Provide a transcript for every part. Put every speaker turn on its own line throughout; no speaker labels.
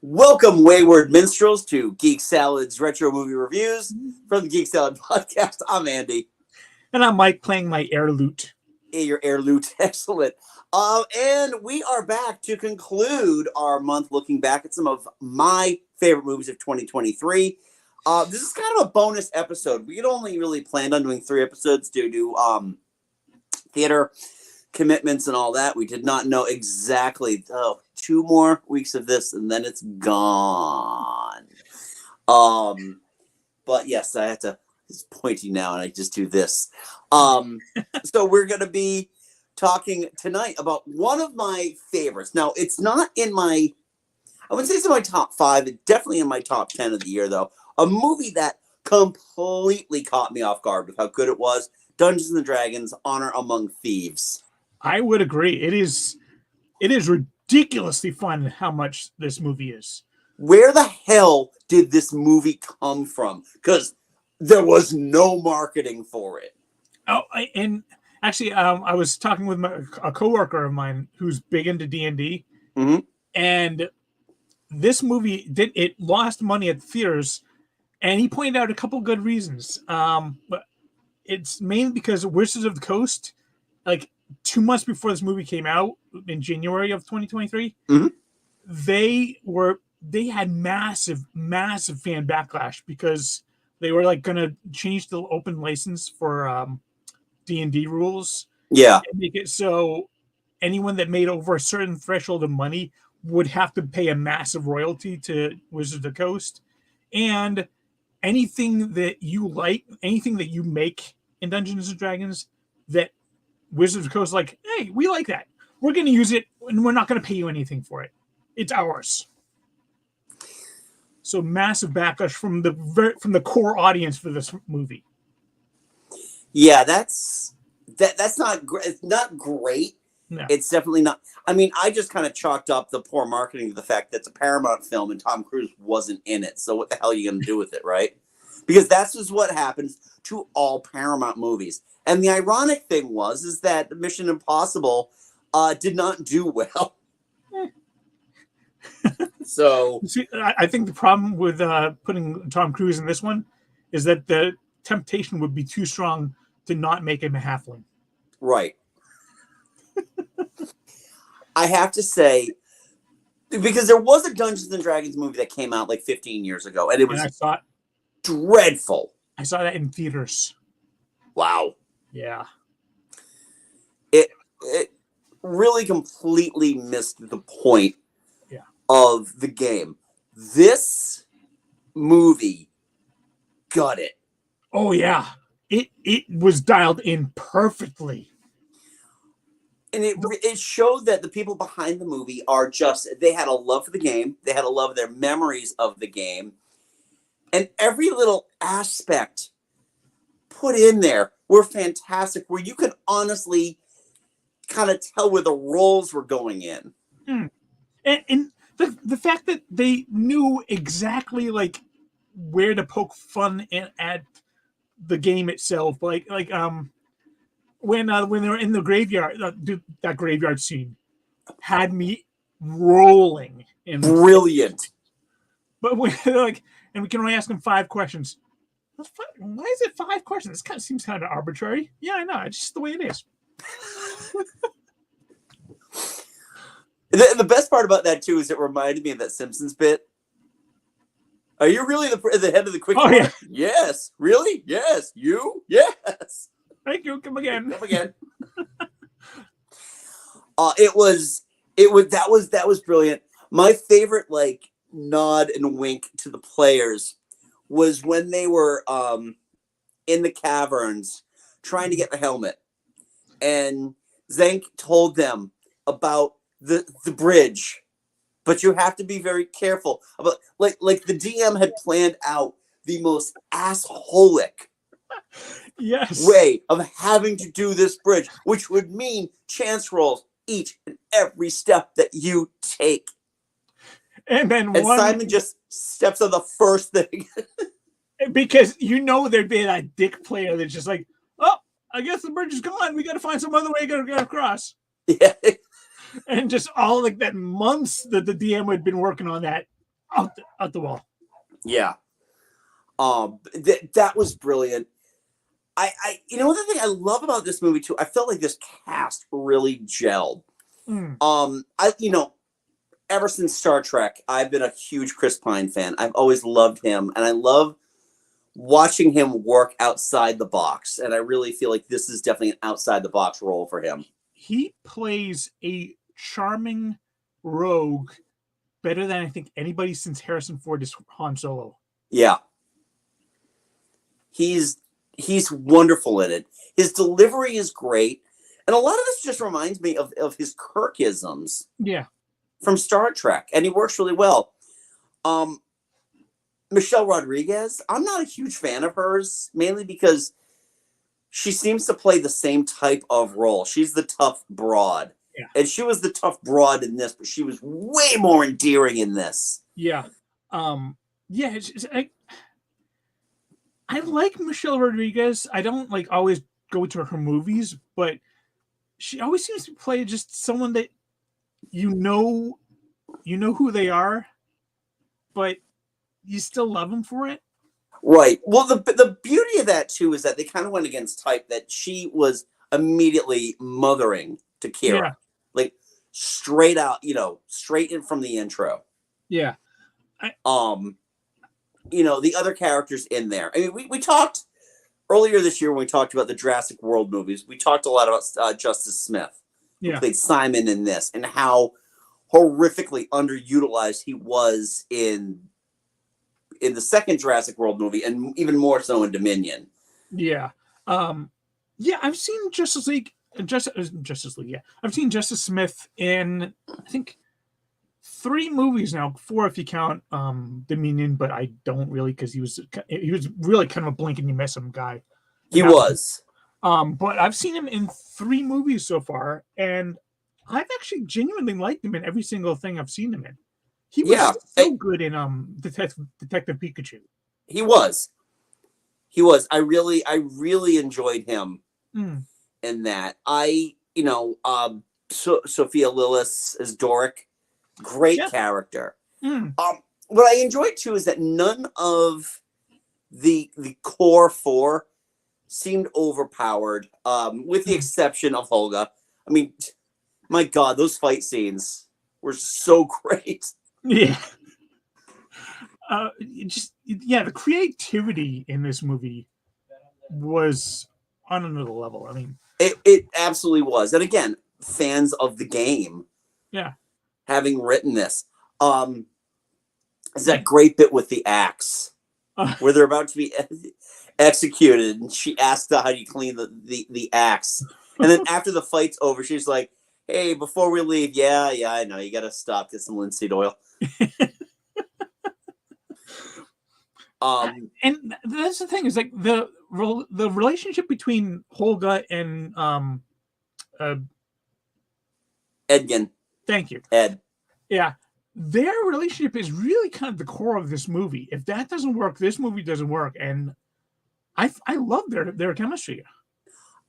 Welcome, wayward minstrels, to Geek Salad's retro movie reviews from the Geek Salad podcast. I'm Andy.
And I'm Mike playing my air lute.
Your air lute, excellent. And we are back to conclude our month looking back at some of my favorite movies of 2023. This is kind of a bonus episode. We had only really planned on doing 3 episodes due to theater commitments and all that. We did not know exactly 2 more weeks of this and then it's gone. But yes, I have to, it's pointing now and I just do this. So we're going to be talking tonight about one of my favorites. Now, it's not in my, I wouldn't say it's in my top 5. It's definitely in my top 10 of the year, though. A movie that completely caught me off guard with how good it was. Dungeons and Dragons: Honor Among Thieves.
I would agree. It is ridiculously fun how much this movie is.
Where the hell did this movie come from? Because there was no marketing for it.
Oh, and actually, I was talking with a coworker of mine who's big into D&D, and this movie lost money at the theaters, and he pointed out a couple good reasons. But it's mainly because Wizards of the Coast, like 2 months before this movie came out in January of 2023, they had massive fan backlash because they were like going to change the open license for D&D rules.
Yeah.
And make it so anyone that made over a certain threshold of money would have to pay a massive royalty to Wizards of the Coast. And anything that you make in Dungeons and Dragons that Wizards of the Coast like, hey, we like that. We're going to use it and we're not going to pay you anything for it. It's ours. So massive backlash from the core audience for this movie.
Yeah, that's not great. It's not great. No. It's definitely not. I mean, I just kind of chalked up the poor marketing to the fact that it's a Paramount film and Tom Cruise wasn't in it. So what the hell are you going to do with it, right? Because that's just what happens to all Paramount movies. And the ironic thing is that Mission Impossible did not do well. So
see, I think the problem with putting Tom Cruise in this one is that the temptation would be too strong to not make him a halfling.
Right. I have to say, because there was a Dungeons and Dragons movie that came out like 15 years ago, and it was dreadful.
I saw that in theaters.
Wow.
Yeah.
It really completely missed the point of the game. This movie got it.
Oh yeah. It was dialed in perfectly.
And it showed that the people behind the movie are they had a love for the game. They had a love of their memories of the game. And every little aspect put in there were fantastic, where you could honestly kind of tell where the roles were going in.
And the fact that they knew exactly like where to poke fun at the game itself, like when they were in the graveyard, that graveyard scene had me rolling.
Brilliant.
But when like, and we can only ask them 5 questions. Why is it 5 questions? This kind of seems kind of arbitrary. Yeah, I know. It's just the way it is.
The best part about that too is it reminded me of that Simpsons bit. Are you really the head of the quick?
Oh yeah.
Yes. Really? Yes. You? Yes.
Thank you. Come again.
Come again. That was brilliant. My favorite like nod and wink to the players was when they were in the caverns trying to get the helmet, and Zank told them about the bridge, but you have to be very careful about like the DM had planned out the most assholic way of having to do this bridge, which would mean chance rolls each and every step that you take.
And
Simon just steps on the first thing.
Because there'd be that dick player that's just like, oh, I guess the bridge is gone. We got to find some other way to get across.
Yeah.
And just all like that months that the DM had been working on that out the wall.
Yeah. That was brilliant. You know, the thing I love about this movie too, I felt like this cast really gelled. Ever since Star Trek, I've been a huge Chris Pine fan. I've always loved him, and I love watching him work outside the box. And I really feel like this is definitely an outside the box role for him.
He plays a charming rogue better than I think anybody since Harrison Ford is Han Solo.
Yeah. He's wonderful in it. His delivery is great. And a lot of this just reminds me of his Kirk-isms.
Yeah.
From Star Trek. And he works really well. Michelle Rodriguez, I'm not a huge fan of hers, mainly because she seems to play the same type of role. She's the tough broad.
Yeah.
And she was the tough broad in this, but she was way more endearing in this.
Yeah. I like Michelle Rodriguez. I don't like always go to her movies, but she always seems to play just someone that you know who they are, but you still love them for it.
Right. Well, the beauty of that too is that they kind of went against type. That she was immediately mothering to Kira, like straight out, straight in from the intro.
Yeah.
The other characters in there. I mean, we talked earlier this year when we talked about the Jurassic World movies. We talked a lot about Justice Smith, who played Simon in this, and how horrifically underutilized he was in the second Jurassic World movie, and even more so in Dominion.
Yeah. I've seen Justice League. Yeah, I've seen Justice Smith in I think 3 movies now, 4 if you count Dominion, but I don't really, because he was really kind of a blink and you miss him guy.
He was.
But I've seen him in 3 movies so far, and I've actually genuinely liked him in every single thing I've seen him in. He was so good in Detective Pikachu.
He was. I really enjoyed him in that. Sophia Lillis as Doric, great character. What I enjoyed too is that none of the core 4 seemed overpowered, with the exception of Holga. I mean, my God, those fight scenes were so great.
Yeah. The creativity in this movie was on another level. I mean,
it absolutely was. And again, fans of the game, having written this, is that great bit with the axe where they're about to be executed, and she asked how do you clean the axe, and then after the fight's over, she's like, "Hey, before we leave, yeah, I know you got to stop, get some linseed oil."
And that's the thing, is like the relationship between Holga and
Edgin.
Thank you,
Ed.
Yeah, their relationship is really kind of the core of this movie. If that doesn't work, this movie doesn't work. And I love their chemistry.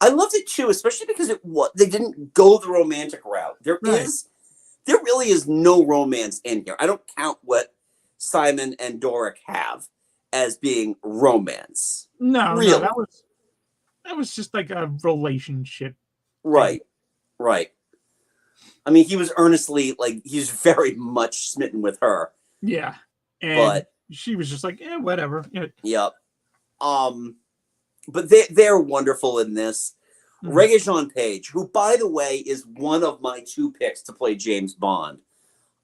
I loved it too, especially because they didn't go the romantic route. There really is no romance in here. I don't count what Simon and Doric have as being romance.
No,
really.
No, that was just like a relationship.
Right. I mean, he was earnestly, he's very much smitten with her.
Yeah. But she was just like, whatever.
Yep. But they're wonderful in this. Regé-Jean Page, who, by the way, is one of my 2 picks to play James Bond.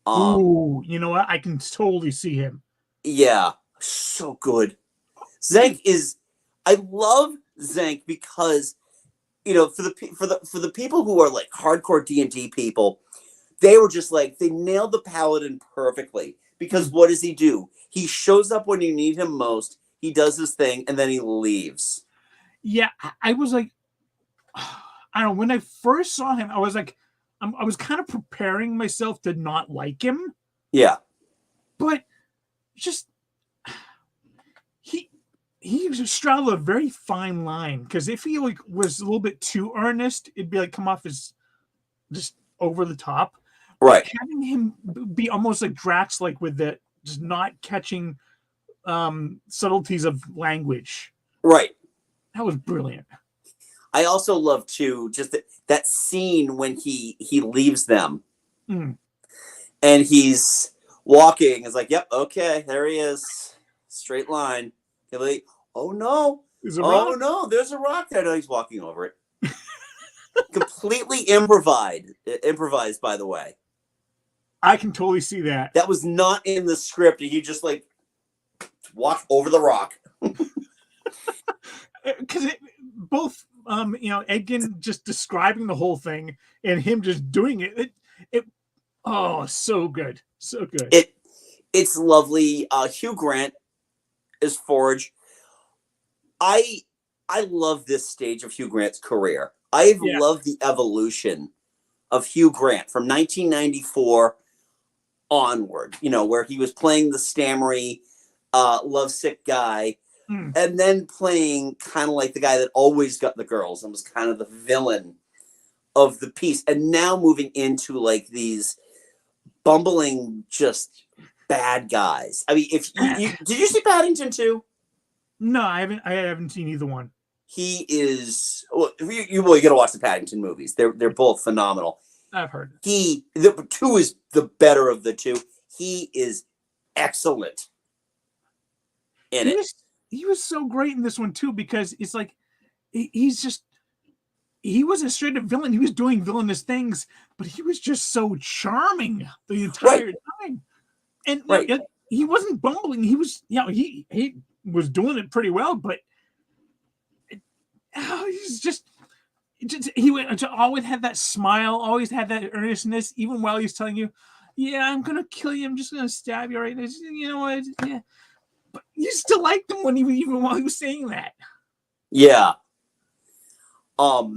Ooh, you know what? I can totally see him.
Yeah, so good. Zank I love Zank because, for the people who are like hardcore D&D people, they were just like, they nailed the paladin perfectly. Because what does he do? He shows up when you need him most. He does his thing, and then he leaves.
Yeah, I was like, I don't know. When I first saw him, I was like, I was kind of preparing myself to not like him.
Yeah.
But just, he straddled a very fine line. Because if he was a little bit too earnest, it'd be come off as just over the top.
Right.
But having him be almost like Drax, with the just not catching subtleties of language.
Right.
That was brilliant.
I also love too just that scene when he leaves them and he's walking. It's like, yep, okay, there he is, straight line. Like, oh no,
there's a rock.
There's a rock there. No, he's walking over it. Completely improvised, by the way.
I can totally see that.
That was not in the script. He just like walked over the rock.
Because both, Edgin just describing the whole thing and him just doing it. So good, so good.
It's lovely. Hugh Grant is Forge. I love this stage of Hugh Grant's career. I've loved the evolution of Hugh Grant from 1994 onward. Where he was playing the stammery, lovesick guy. And then playing kind of like the guy that always got the girls and was kind of the villain of the piece. And now moving into like these bumbling, just bad guys. I mean, if you did you see Paddington 2?
No, I haven't seen either one.
He is. Well, you got to watch the Paddington movies. They're both phenomenal.
I've heard.
The 2 is the better of the 2. He is excellent in it.
He was so great in this one too, because it's like he was a straight up villain. He was doing villainous things, but he was just so charming the entire time. And he wasn't bumbling. He was, he was doing it pretty well, but he always had that smile, always had that earnestness, even while he's telling you, "Yeah, I'm gonna kill you. I'm just gonna stab you right now." You know what? Yeah. But you still liked him even while he was saying that.
Yeah. There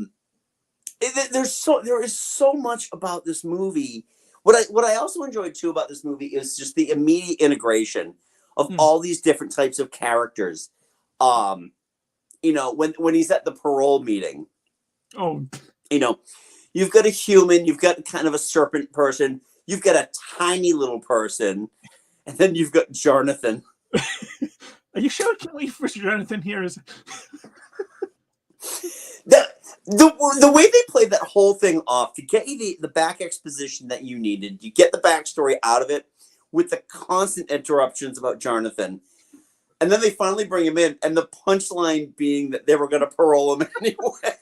is so much about this movie. What I also enjoyed too about this movie is just the immediate integration of all these different types of characters. When he's at the parole meeting.
Oh.
You've got a human, you've got kind of a serpent person, you've got a tiny little person, and then you've got Jonathan.
Are you sure? Can't wait for Jonathan here.
The way they played that whole thing off to get you the back exposition that you needed, you get the backstory out of it with the constant interruptions about Jonathan, and then they finally bring him in, and the punchline being that they were going to parole him anyway.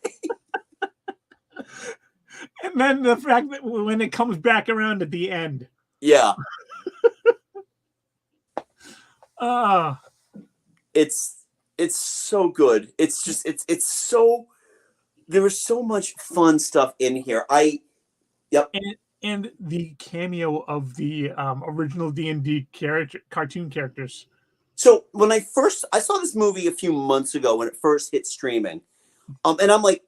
And then the fact that when it comes back around at the end,
yeah. It's so good. It's just it's so, there was so much fun stuff in here. And
the cameo of the original D&D cartoon characters.
So when I saw this movie a few months ago when it first hit streaming, and I'm like,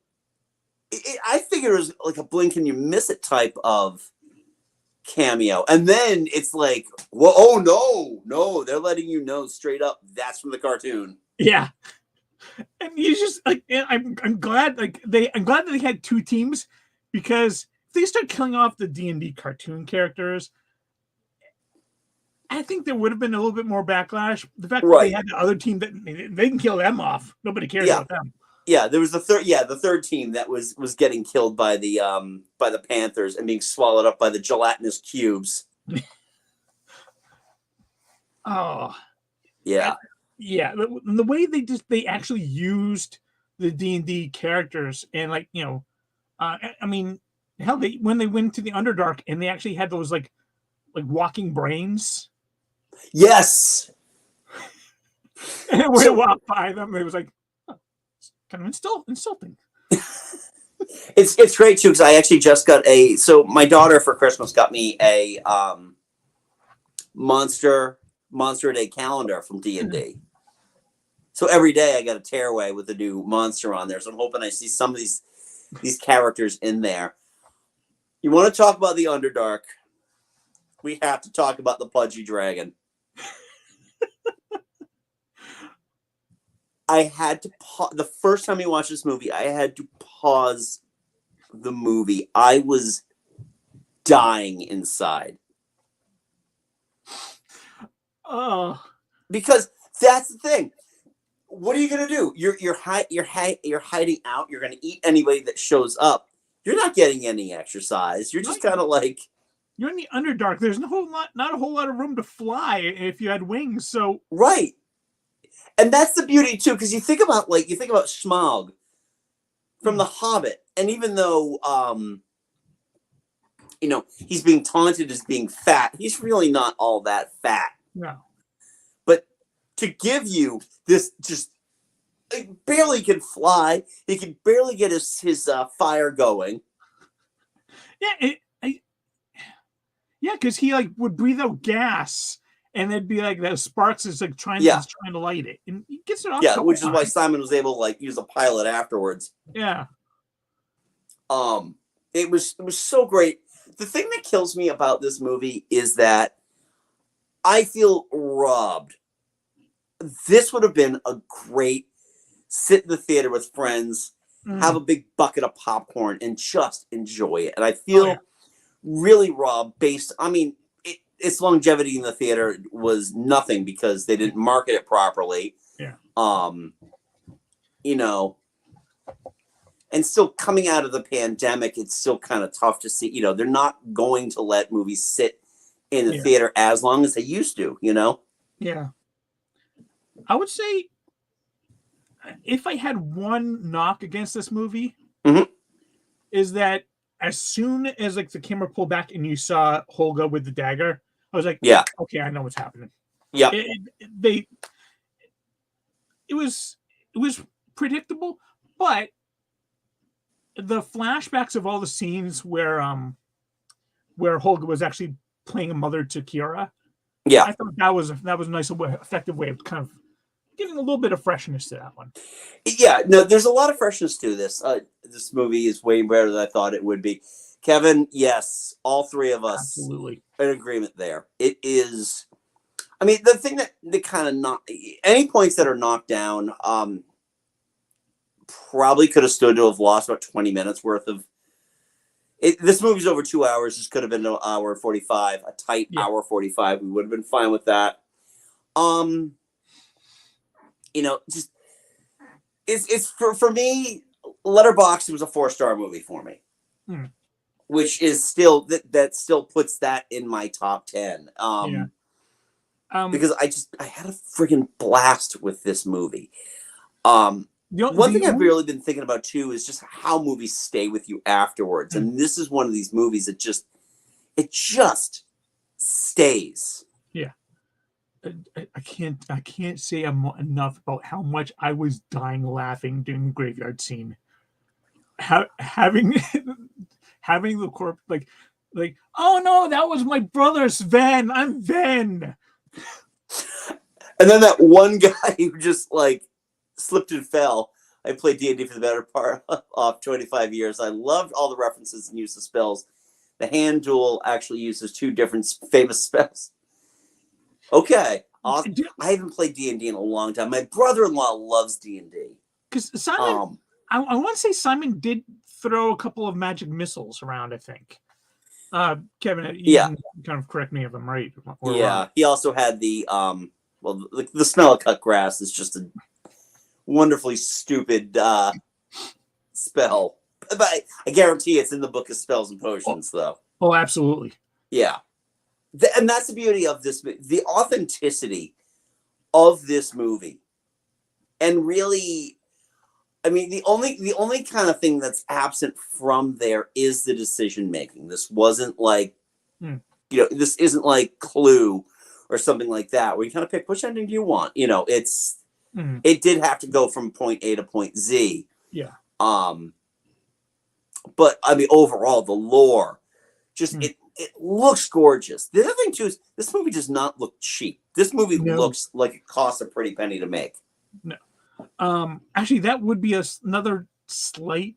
I figured it was like a blink and you miss it type of cameo, and then it's like, well, oh no, they're letting you know straight up that's from the cartoon.
Yeah. And you just like, I'm glad I'm glad that they had 2 teams, because if they start killing off the D&D cartoon characters, I think there would have been a little bit more backlash. The fact that they had the other team, that they can kill them off, nobody cares about them.
Yeah, there was the third team that was getting killed by the Panthers and being swallowed up by the gelatinous cubes.
Oh.
Yeah.
Yeah, the way they actually used the D&D characters, and I mean, hell, when they went to the Underdark and they actually had those like walking brains.
Yes.
And when it walked by them, it was like, kind of insulting.
It's great too, because I actually just got so my daughter for Christmas got me a Monster Day calendar from D&D. So every day I got a tearaway with a new monster on there. So I'm hoping I see some of these characters in there. You want to talk about the Underdark? We have to talk about the Pudgy Dragon. I had to the first time you watch this movie, I had to pause the movie. I was dying inside.
Oh,
Because that's the thing. What are you gonna do? You're hiding out. You're gonna eat anybody that shows up. You're not getting any exercise. You're just kind of like,
you're in the Underdark. There's not a whole lot of room to fly if you had wings. So
right. And that's the beauty too, because you think about Smaug from The Hobbit, and even though he's being taunted as being fat, he's really not all that fat.
no.
But to give you this, just he barely can fly. He can barely get his fire going.
Yeah, because he like would breathe out gas, and it'd be like the sparks is like trying to light it, and he gets it off.
Yeah, which is why Simon was able to like use a pilot afterwards.
Yeah.
It was so great. The thing that kills me about this movie is that I feel robbed. This would have been a great sit in the theater with friends, have a big bucket of popcorn, and just enjoy it. And I feel really robbed its longevity in the theater was nothing because they didn't market it properly.
Yeah.
And still coming out of the pandemic, it's still kind of tough to see. They're not going to let movies sit in the theater as long as they used to.
Yeah. I would say if I had one knock against this movie, is that as soon as like the camera pulled back and you saw Holga with the dagger, I was like, okay, I know what's happening.
Yeah.
It was predictable, but the flashbacks of all the scenes where Holga was actually playing a mother to Kira, I thought that was a nice, effective way of kind of giving a little bit of freshness to that one.
Yeah, no, there's a lot of freshness to this. This movie is way better than I thought it would be. Kevin, yes, all three of us
absolutely
in agreement there. It is. I mean, the thing that kind of any points that are knocked down, probably could have stood to have lost about 20 minutes worth of. This movie's over 2 hours. This could have been an hour 45, a tight hour 45. We would have been fine with that. Just it's for me. Letterboxd was a 4-star movie for me, which is still that still puts that in my top 10. Because I had a friggin' blast with this movie. One thing I've really been thinking about too is just how movies stay with you afterwards, and this is one of these movies that just stays.
Yeah. I can't say enough about how much I was dying laughing during the graveyard scene. Having the corpse like, oh no, that was my brother Sven. I'm Ven.
And then that one guy who just like slipped and fell. I played D&D for the better part of 25 years. I loved all the references and use of spells. The hand duel actually uses 2 different famous spells. Okay, awesome. I haven't played D&D in a long time. My brother-in-law loves D&D.
Because Simon, I want to say Simon did throw a couple of magic missiles around, I think. Kevin, you can kind of correct me if I'm right.
Wrong. He also had the the smell of cut grass is just a wonderfully stupid spell. But I guarantee it's in the book of spells and potions, though.
Oh, absolutely.
Yeah. And that's the beauty of this, the authenticity of this movie. And really, I mean, the only kind of thing that's absent from there is the decision making. This wasn't like, this isn't like Clue or something like that, where you kind of pick which ending do you want. It's it did have to go from point A to point Z.
Yeah.
But I mean, overall, the lore, just it looks gorgeous. The other thing too is this movie does not look cheap. This movie looks like it costs a pretty penny to make.
No. Actually, that would be another slight,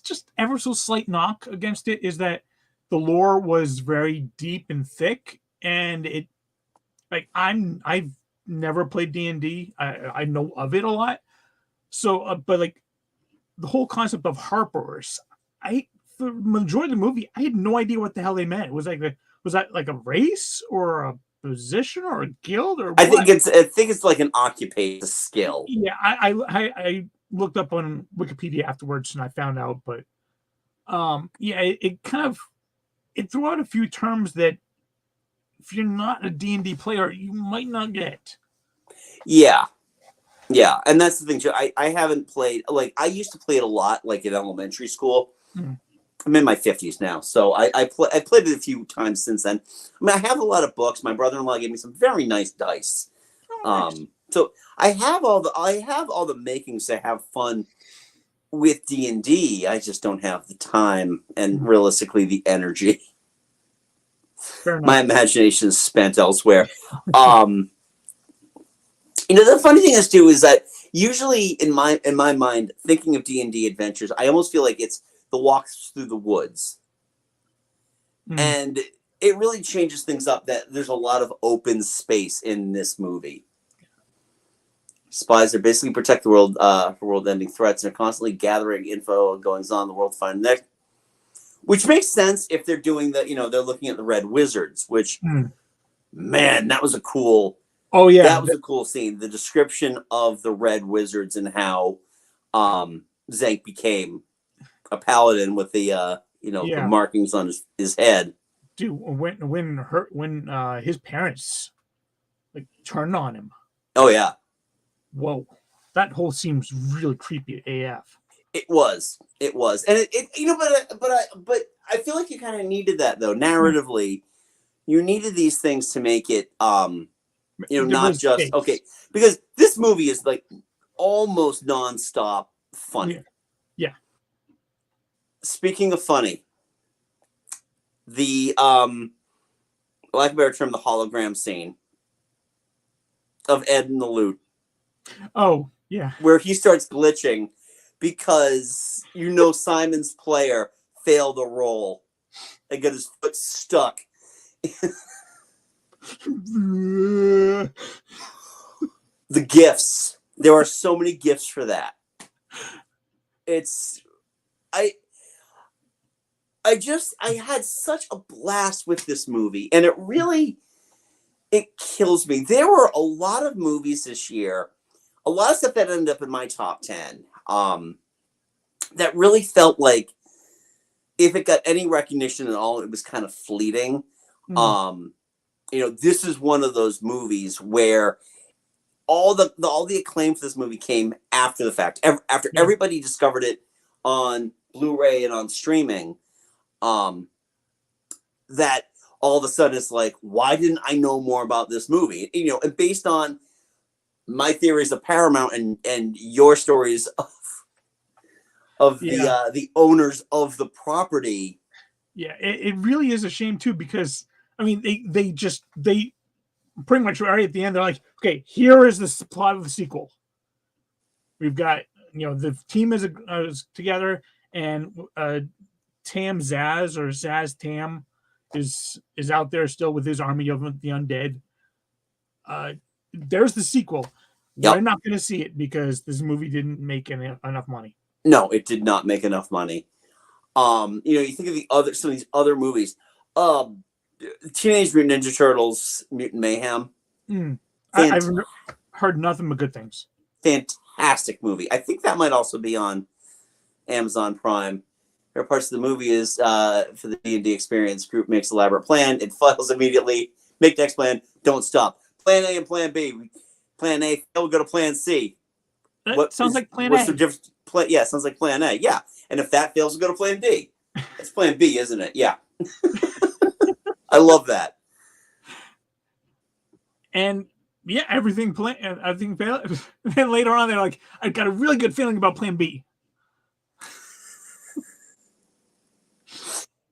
just ever so slight knock against it, is that the lore was very deep and thick, and it, like, I've never played D&D. I know of it a lot. So, but like the whole concept of Harpers, for the majority of the movie, I had no idea what the hell they meant. Was that like a race or position or a guild or
I
what?
think it's like an occupation, a skill.
Yeah, I looked up on Wikipedia afterwards and I found out, but yeah, it kind of it threw out a few terms that if you're not a D&D player, you might not get.
Yeah. Yeah, and that's the thing too. I haven't played, like, I used to play it a lot, like in elementary school.
Mm.
I'm in my 50s now, so I played it a few times since then. I mean, I have a lot of books. My brother-in-law gave me some very nice dice.
Oh, nice.
So I have all the makings to have fun with D&D. I just don't have the time and realistically the energy.
Fair enough.
My imagination is spent elsewhere. The funny thing is too is that usually in my mind, thinking of D&D adventures, I almost feel like it's the walks through the woods, and it really changes things up. That there's a lot of open space in this movie. Spies are basically protect the world for world-ending threats, and are constantly gathering info and goings on in the world to find the next. Which makes sense if they're doing they're looking at the Red Wizards, which, man, that was a cool.
Oh yeah,
that was a cool scene. The description of the Red Wizards and how Zank became a paladin with the the markings on his head.
Dude, when his parents like turned on him.
Oh yeah.
Whoa, that whole seems really creepy AF.
It was, and but I feel like you kind of needed that though narratively. You needed these things to make it not just okay, because this movie is like almost nonstop funny.
Yeah.
Speaking of funny, the lack of a better term, the hologram scene of Ed and the Loot.
Oh yeah,
where he starts glitching because Simon's player failed a roll and got his foot stuck. The gifts. There are so many gifts for that. I had such a blast with this movie, and it kills me. There were a lot of movies this year, a lot of stuff that ended up in my top 10, that really felt like if it got any recognition at all, it was kind of fleeting. This is one of those movies where all the acclaim for this movie came after the fact. After everybody discovered it on Blu-ray and on streaming, that all of a sudden it's like, why didn't I know more about this movie? And based on my theories of Paramount and your stories of the owners of the property.
Yeah, it really is a shame too, because I mean they pretty much right at the end they're like, okay, here is the plot of the sequel. We've got the team is together, and Tam Zaz or Zaz Tam is out there still with his army of the undead. There's the sequel. We're not going to see it because this movie didn't make enough money.
No, it did not make enough money. You think of some of these other movies. Teenage Mutant Ninja Turtles, Mutant Mayhem.
I've heard nothing but good things.
Fantastic movie. I think that might also be on Amazon Prime. There are parts of the movie is for the D&D experience. Group makes elaborate plan. It fails immediately. Make next plan. Don't stop. Plan A and Plan B. Plan A fail. Go to Plan C.
Sounds like Plan A.
What's the difference? Yeah, sounds like Plan A. Yeah, and if that fails, we'll go to Plan B. That's Plan B, isn't it? Yeah. I love that.
And yeah, everything failed. And then later on, they're like, "I got a really good feeling about Plan B."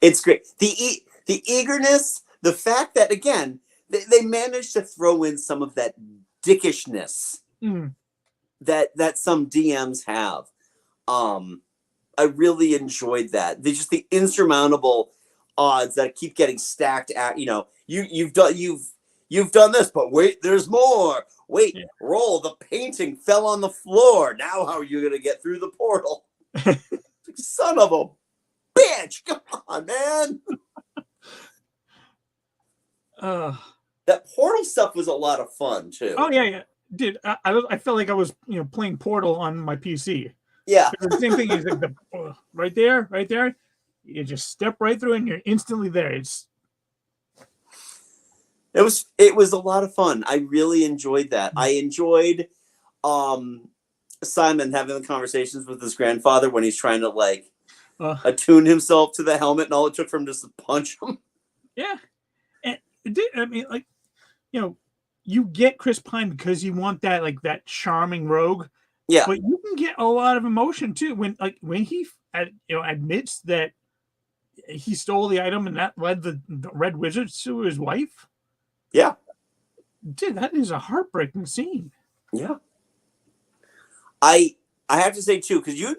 It's great. The eagerness, the fact that again they managed to throw in some of that dickishness that some DMs have. I really enjoyed that. Just the insurmountable odds that keep getting stacked at. You've done this, but wait, there's more. Wait, roll. The painting fell on the floor. Now how are you gonna get through the portal? Son of a bitch! Come on, man. That Portal stuff was a lot of fun too.
Oh yeah. Dude, I felt like I was playing Portal on my PC.
Yeah.
The same thing is like right there. You just step right through and you're instantly there.
It was a lot of fun. I really enjoyed that. I enjoyed Simon having the conversations with his grandfather when he's trying to like attune himself to the helmet, and all it took for him just to punch him.
Yeah. And I mean, like, you get Chris Pine because you want that like that charming rogue.
Yeah.
But you can get a lot of emotion too when he admits that he stole the item and that led the Red Wizard to his wife.
Yeah.
Dude, that is a heartbreaking scene.
Yeah. I have to say too, because you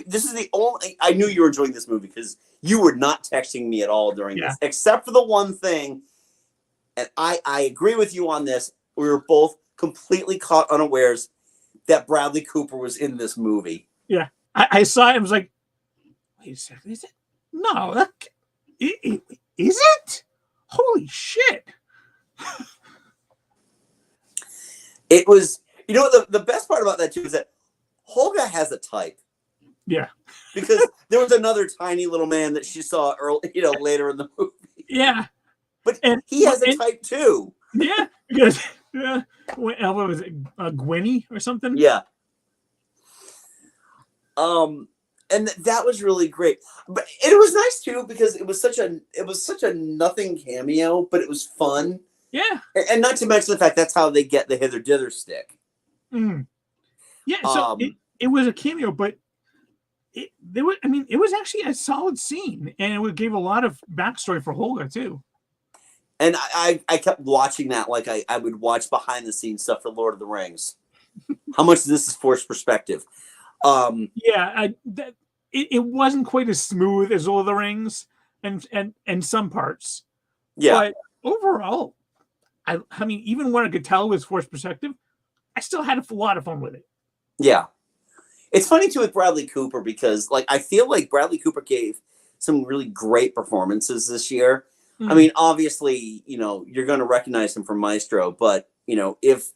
this is the only I knew you were enjoying this movie because you were not texting me at all during this, except for the one thing, and I agree with you on this. We were both completely caught unawares that Bradley Cooper was in this movie.
Yeah, I saw it. I was like, wait a second, is it? No, is it? Holy shit!
It was, the best part about that too is that Holga has a type.
Yeah.
Because there was another tiny little man that she saw early, later in the movie.
Yeah.
But he has a type too.
Yeah. Because what was it? Gwenny or something?
Yeah. And that was really great. But it was nice too because it was such a nothing cameo, but it was fun.
Yeah.
And not to mention the fact that's how they get the hither dither stick.
Mm. Yeah, so it was a cameo, but it was actually a solid scene, and it gave a lot of backstory for Holga too.
And I kept watching that like I would watch behind the scenes stuff for Lord of the Rings. How much of this is forced perspective?
It wasn't quite as smooth as Lord of the Rings, and some parts.
Yeah,
but overall, I mean, even when I could tell it was forced perspective, I still had a lot of fun with it.
Yeah. It's funny too with Bradley Cooper because like I feel like Bradley Cooper gave some really great performances this year. I mean, obviously, you're going to recognize him from Maestro, but if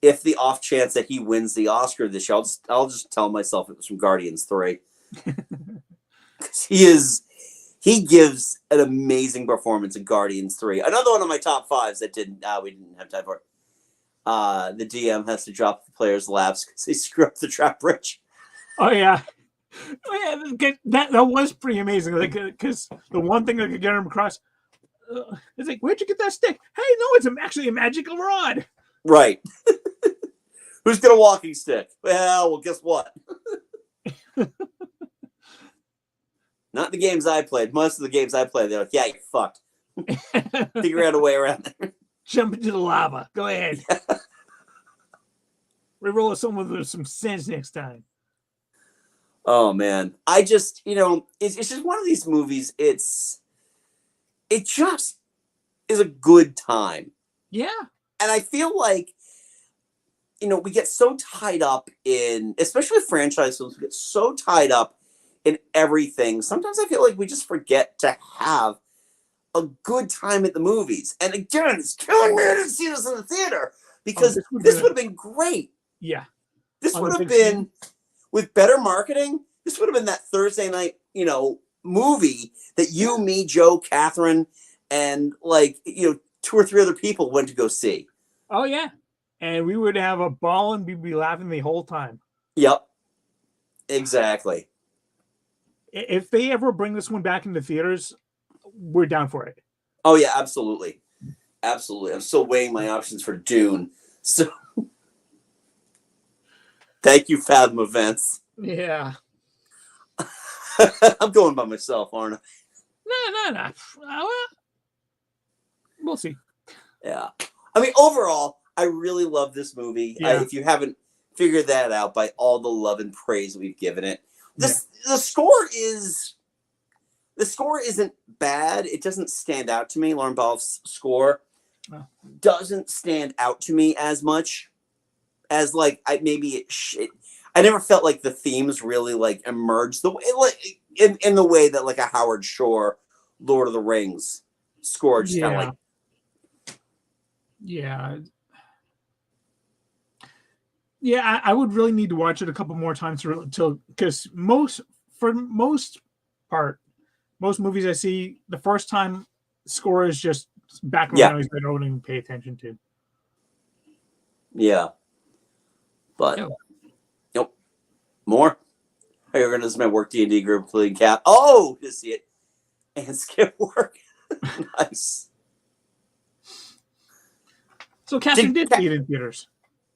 the off chance that he wins the Oscar this year, I'll just tell myself it was from Guardians 3. He gives an amazing performance in Guardians 3. Another one of my top 5s that we didn't have time for. The DM has to drop the player's laps because they screw up the trap bridge.
Oh yeah, that was pretty amazing. Like, because the one thing that could get him across, it's like, where'd you get that stick? Hey, no, it's actually a magical rod.
Right. Who's got a walking stick? Well, guess what? Not the games I played. Most of the games I played, they're like, yeah, you're fucked. Figure out a way around there.
Jump into the lava. Go ahead. Yeah. Reroll someone with some sense next time.
Oh man, I just it's just one of these movies. It just is a good time.
Yeah,
and I feel like we get so tied up in, especially with franchise films, we get so tied up in everything. Sometimes I feel like we just forget to have a good time at the movies. And again, it's killing me I didn't see this in the theater because this would have been great.
Yeah.
This would have been, with better marketing, this would have been that Thursday night, movie that you, me, Joe, Catherine, and 2 or 3 other people went to go see.
Oh, yeah. And we would have a ball and we'd be laughing the whole time.
Yep. Exactly.
If they ever bring this one back into theaters, we're down for it.
Oh, yeah, absolutely. Absolutely. I'm still weighing my options for Dune. So thank you, Fathom Events.
Yeah.
I'm going by myself, aren't I?
No. We'll see.
Yeah. I mean, overall, I really love this movie.
Yeah.
If you haven't figured that out by all the love and praise we've given it, the score isn't bad. It doesn't stand out to me. Lauren Ball's score doesn't stand out to me as much as I never felt like the themes really emerged the way in the way that a Howard Shore Lord of the Rings score just kind of
Yeah. Yeah, I would really need to watch it a couple more times because for most part, most movies I see, the first time score is just background noise that I don't even pay attention to.
Yeah. But nope. More. You're gonna my work D&D group, including Cap. Oh, to see it and skip work. Nice.
So Catherine did see it in theaters.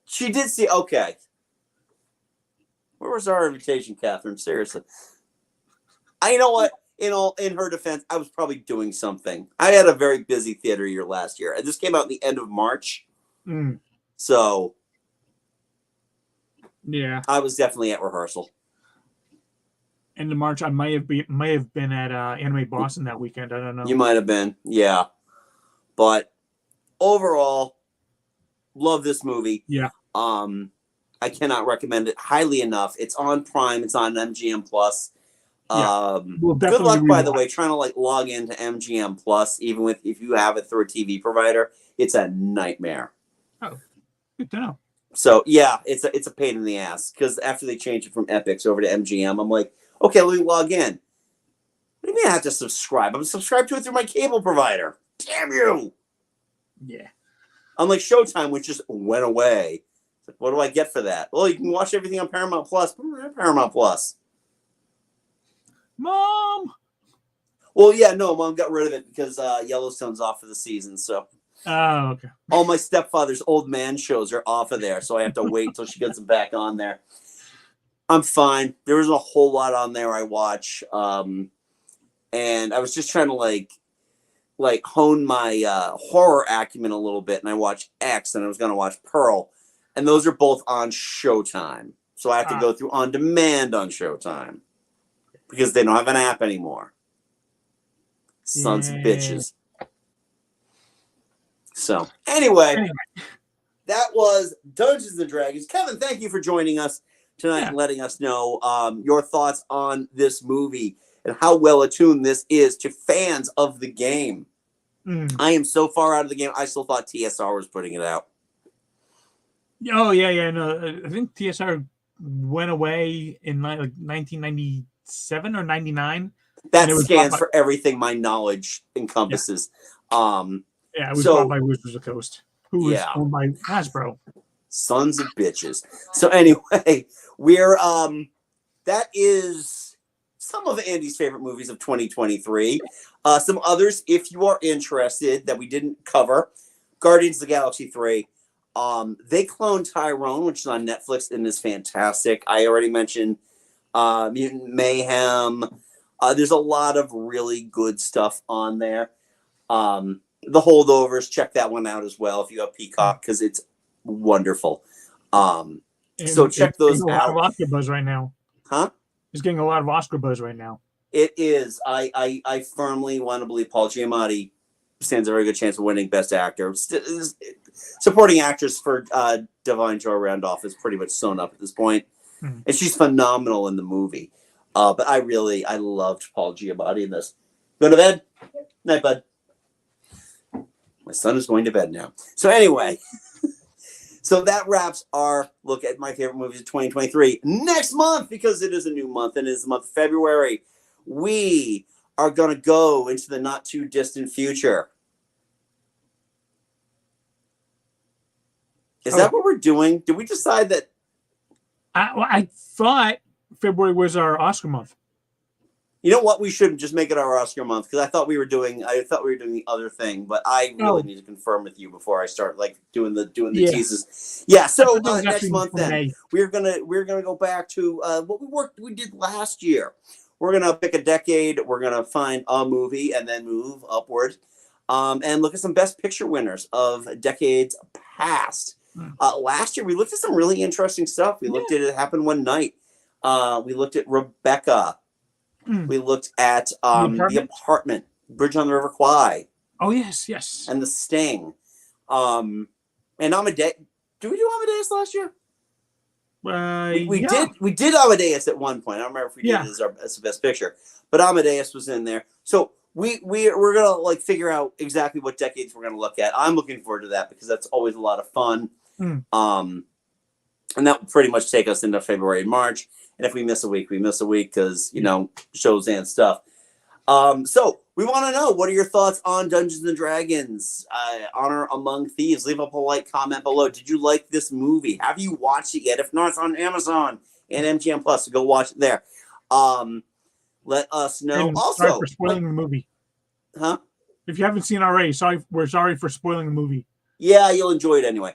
She did see. Okay. Where was our invitation, Catherine? Seriously. You know what? In her defense, I was probably doing something. I had a very busy theater year last year, and this came out in the end of March. So,
yeah,
I was definitely at rehearsal.
End of March, I may have been at Anime Boston that weekend. I don't know.
You might have been, yeah. But overall, love this movie.
Yeah.
I cannot recommend it highly enough. It's on Prime. It's on MGM Plus. Good luck, by the way, trying to log into MGM Plus, even if you have it through a TV provider. It's a nightmare.
Oh, good to know.
So yeah, it's a pain in the ass because after they changed it from Epix over to MGM, I'm like, okay, let me log in. What do you mean I have to subscribe? I'm subscribed to it through my cable provider. Damn you!
Yeah.
Unlike Showtime, which just went away. Like, what do I get for that? Well, you can watch everything on Paramount Plus. Paramount Plus.
Mom.
Well, yeah, no, Mom got rid of it because Yellowstone's off for the season. So.
Oh, okay.
All my stepfather's old man shows are off of there, so I have to wait till she gets them back on there. I'm fine. There isn't a whole lot on there I watch, and I was just trying to hone my horror acumen a little bit, and I watched X, and I was going to watch Pearl, and those are both on Showtime, so I have to go through on demand on Showtime because they don't have an app anymore. Sons of bitches. So anyway, that was Dungeons and Dragons. Kevin, thank you for joining us tonight and letting us know your thoughts on this movie and how well attuned this is to fans of the game. I am so far out of the game. I still thought TSR was putting it out.
Oh yeah. No, I think TSR went away in 1997 or 99.
That scans for everything my knowledge encompasses.
Yeah, it was bought by Wizards of the Coast, who was owned by Hasbro.
Sons of bitches. So anyway, we're that is some of Andy's favorite movies of 2023. Some others, if you are interested, that we didn't cover. Guardians of the Galaxy 3. They cloned Tyrone, which is on Netflix and is fantastic. I already mentioned Mutant Mayhem. There's a lot of really good stuff on there. The Holdovers, check that one out as well if you have Peacock, because it's wonderful. So check those out.
A lot of Oscar buzz right now.
Huh?
It's getting a lot of Oscar buzz right now.
It is. I firmly want to believe Paul Giamatti stands a very good chance of winning Best Actor. Supporting actress for Divine Joy Randolph is pretty much sewn up at this point. And she's phenomenal in the movie. But I loved Paul Giamatti in this. Go to bed? Night, bud. My son is going to bed now. So anyway, so that wraps our look at my favorite movies of 2023. Next month, because it is a new month and it is the month of February, we are going to go into the not too distant future. Is that what we're doing? Did we decide that?
I thought February was our Oscar month.
You know what? We should just make it our Oscar month, because I thought we were doing the other thing, but I really need to confirm with you before I start doing the teases. Yeah. So next month then we're gonna go back to what we did last year. We're gonna pick a decade. We're gonna find a movie and then move upward, and look at some Best Picture winners of decades past. Last year we looked at some really interesting stuff. We looked at It Happened One Night. We looked at Rebecca. We looked at the Apartment, Bridge on the River Kwai.
Oh yes.
And The Sting. And Amadeus. Did we do Amadeus last year? We did Amadeus at one point. I don't remember if we did it as the Best Picture, but Amadeus was in there. So we're gonna like figure out exactly what decades we're gonna look at. I'm looking forward to that because that's always a lot of fun. And that will pretty much take us into February and March. And if we miss a week, we miss a week because shows and stuff. So we want to know, what are your thoughts on Dungeons and Dragons, Honor Among Thieves? Leave a polite comment below. Did you like this movie? Have you watched it yet? If not, it's on Amazon and MGM Plus. So go watch it there. Let us know.
And
also,
sorry for spoiling the movie.
Huh?
If you haven't seen it already, we're sorry for spoiling the movie.
Yeah, you'll enjoy it anyway.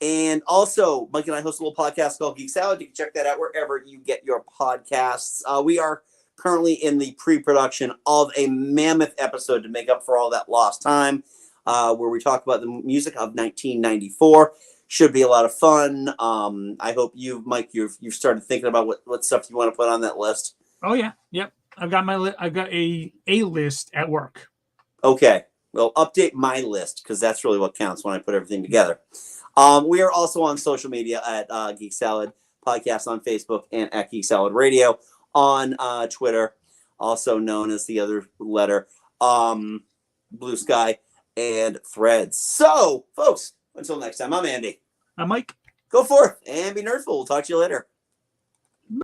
And also, Mike and I host a little podcast called Geek Salad. You can check that out wherever you get your podcasts. We are currently in the pre-production of a mammoth episode to make up for all that lost time, where we talk about the music of 1994. Should be a lot of fun. I hope Mike, you've started thinking about what stuff you want to put on that list.
Oh yeah, yep. I've got a list at work.
Okay, well, update my list because that's really what counts when I put everything together. We are also on social media at Geek Salad Podcast on Facebook and at Geek Salad Radio on Twitter, also known as the other letter, Blue Sky, and Threads. So, folks, until next time, I'm Andy.
I'm Mike.
Go forth and be nerdful. We'll talk to you later.